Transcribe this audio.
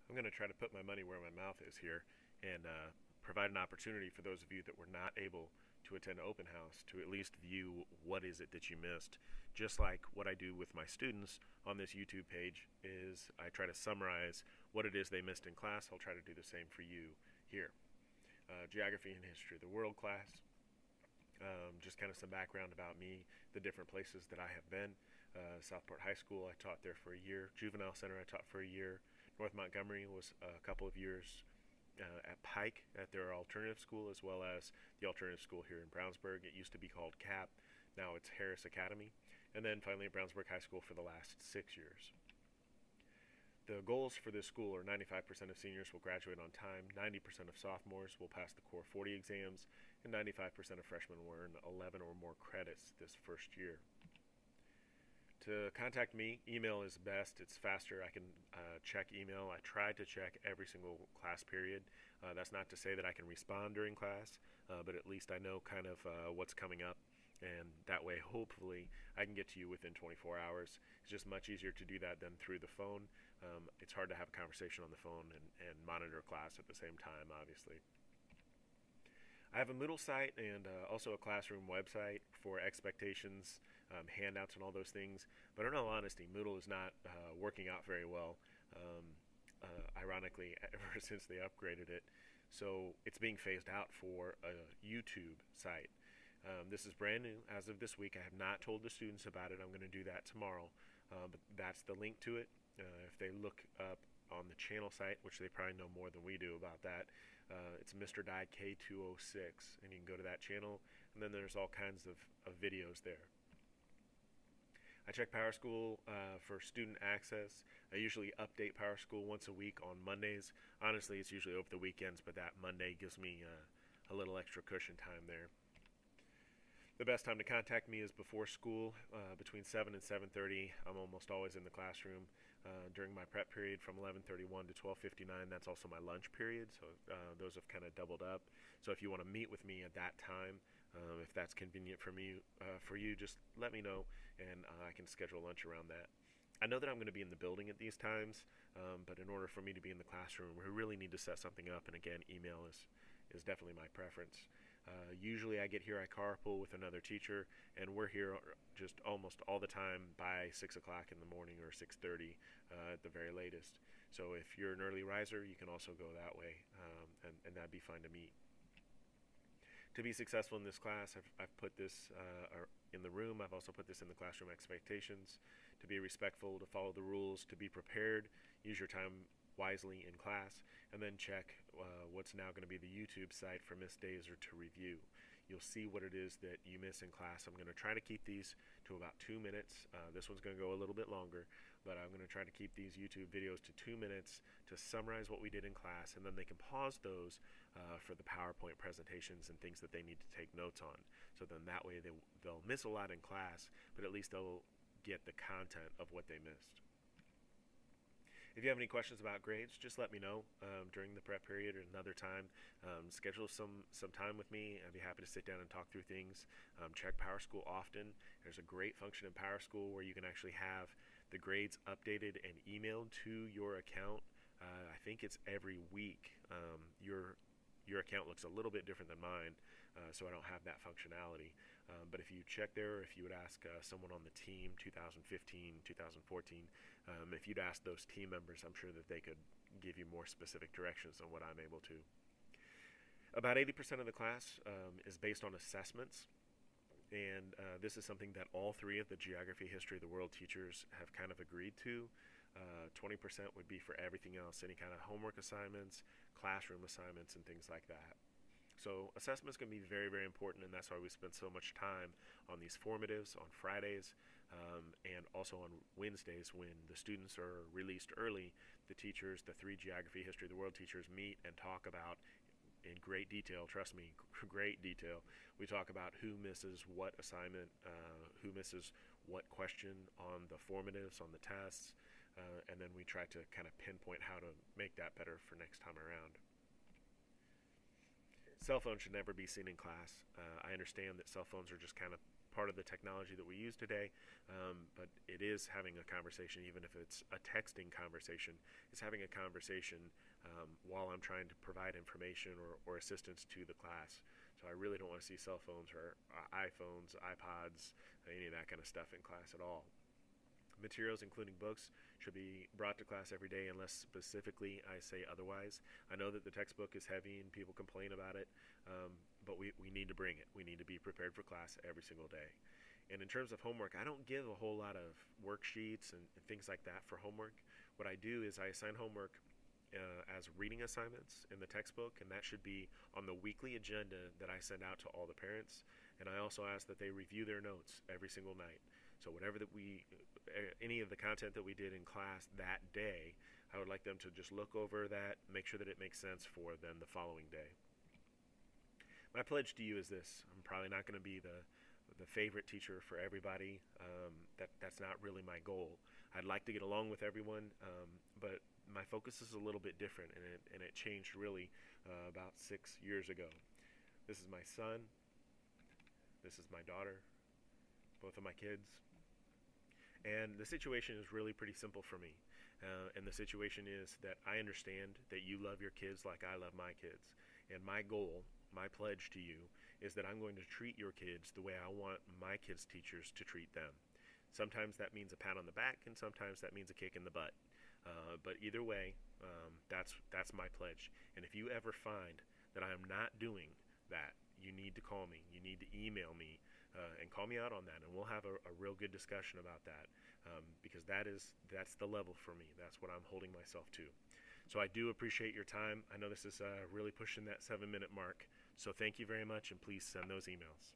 I'm going to try to put my money where my mouth is here and provide an opportunity for those of you that were not able to attend open house to at least view what is it that you missed. Just like what I do with my students on this YouTube page is I try to summarize what it is they missed in class. I'll try to do the same for you here. Geography and history, the world class, just kind of some background about me, the different places that I have been. Southport High School, I taught there for a year. Juvenile Center, I taught for a year. North Montgomery was a couple of years at Pike at their alternative school, as well as the alternative school here in Brownsburg. It used to be called CAP, now it's Harris Academy. And then finally at Brownsburg High School for the last 6 years. The goals for this school are 95% of seniors will graduate on time, 90% of sophomores will pass the Core 40 exams, and 95% of freshmen will earn 11 or more credits this first year. To contact me, email is best. It's faster. I can check email. I try to check every single class period. That's not to say that I can respond during class, but at least I know kind of what's coming up. And that way, hopefully, I can get to you within 24 hours. It's just much easier to do that than through the phone. It's hard to have a conversation on the phone and monitor class at the same time, obviously. I have a Moodle site and also a classroom website for expectations, handouts, and all those things. But in all honesty, Moodle is not working out very well, ironically, ever since they upgraded it. So it's being phased out for a YouTube site. This is brand new as of this week. I have not told the students about it. I'm going to do that tomorrow. But that's the link to it. If they look up on the channel site, which they probably know more than we do about that, it's Mr. Die K206, and you can go to that channel, and then there's all kinds of videos there. I check PowerSchool for student access. I usually update PowerSchool once a week on Mondays. Honestly, it's usually over the weekends, but that Monday gives me a little extra cushion time there. The best time to contact me is before school, between 7 and 7:30. I'm almost always in the classroom during my prep period from 11:31 to 12:59. That's also my lunch period, so those have kind of doubled up. So if you want to meet with me at that time, if that's convenient for you, just let me know, and I can schedule lunch around that. I know that I'm going to be in the building at these times, but in order for me to be in the classroom, we really need to set something up, and again, email is definitely my preference. Usually I get here, I carpool with another teacher, and we're here just almost all the time by 6 o'clock in the morning or 6:30 at the very latest. So if you're an early riser, you can also go that way, and that'd be fine to meet. To be successful in this class, I've put this in the room. I've also put this in the classroom expectations. To be respectful, to follow the rules, to be prepared, use your time wisely in class, and then check what's now going to be the YouTube site for missed days or to review. You'll see what it is that you miss in class. I'm going to try to keep these to about 2 minutes. This one's going to go a little bit longer, but I'm going to try to keep these YouTube videos to 2 minutes to summarize what we did in class, and then they can pause those for the PowerPoint presentations and things that they need to take notes on. So then that way they'll miss a lot in class, but at least they'll get the content of what they missed. If you have any questions about grades, just let me know during the prep period or another time. Schedule some time with me. I'd be happy to sit down and talk through things. Check PowerSchool often. There's a great function in PowerSchool where you can actually have the grades updated and emailed to your account. I think it's every week. Your account looks a little bit different than mine, so I don't have that functionality. But if you check there, if you would ask someone on the team, 2015, 2014, if you'd ask those team members, I'm sure that they could give you more specific directions than what I'm able to. About 80% of the class is based on assessments, and this is something that all three of the geography, history, the world teachers have kind of agreed to. 20% would be for everything else, any kind of homework assignments, classroom assignments, and things like that. So assessment is going to be very, very important, and that's why we spend so much time on these formatives on Fridays and also on Wednesdays when the students are released early. The teachers, the three geography, history, the world teachers meet and talk about in great detail, trust me, great detail. We talk about who misses what assignment, who misses what question on the formatives, on the tests, and then we try to kind of pinpoint how to make that better for next time around. Cell phones should never be seen in class. I understand that cell phones are just kind of part of the technology that we use today, but it is having a conversation, even if it's a texting conversation. It's having a conversation while I'm trying to provide information or assistance to the class. So I really don't want to see cell phones or iPhones, iPods, any of that kind of stuff in class at all. Materials, including books, should be brought to class every day unless specifically I say otherwise. I know that the textbook is heavy and people complain about it, but we need to bring it. We need to be prepared for class every single day. And in terms of homework, I don't give a whole lot of worksheets and things like that for homework. What I do is I assign homework as reading assignments in the textbook, and that should be on the weekly agenda that I send out to all the parents. And I also ask that they review their notes every single night. So whatever that any of the content that we did in class that day, I would like them to just look over that, make sure that it makes sense for them the following day. My pledge to you is this: I'm probably not going to be the favorite teacher for everybody. That's not really my goal. I'd like to get along with everyone, but my focus is a little bit different, and it changed really about 6 years ago. This is my son. This is my daughter. Both of my kids. And the situation is really pretty simple for me. And the situation is that I understand that you love your kids like I love my kids. And my goal, my pledge to you, is that I'm going to treat your kids the way I want my kids' teachers to treat them. Sometimes that means a pat on the back, and sometimes that means a kick in the butt. But either way, that's my pledge. And if you ever find that I am not doing that, you need to call me. You need to email me. And call me out on that, and we'll have a real good discussion about that, because that's the level for me. That's what I'm holding myself to. So I do appreciate your time. I know this is really pushing that 7-minute mark. So thank you very much, and please send those emails.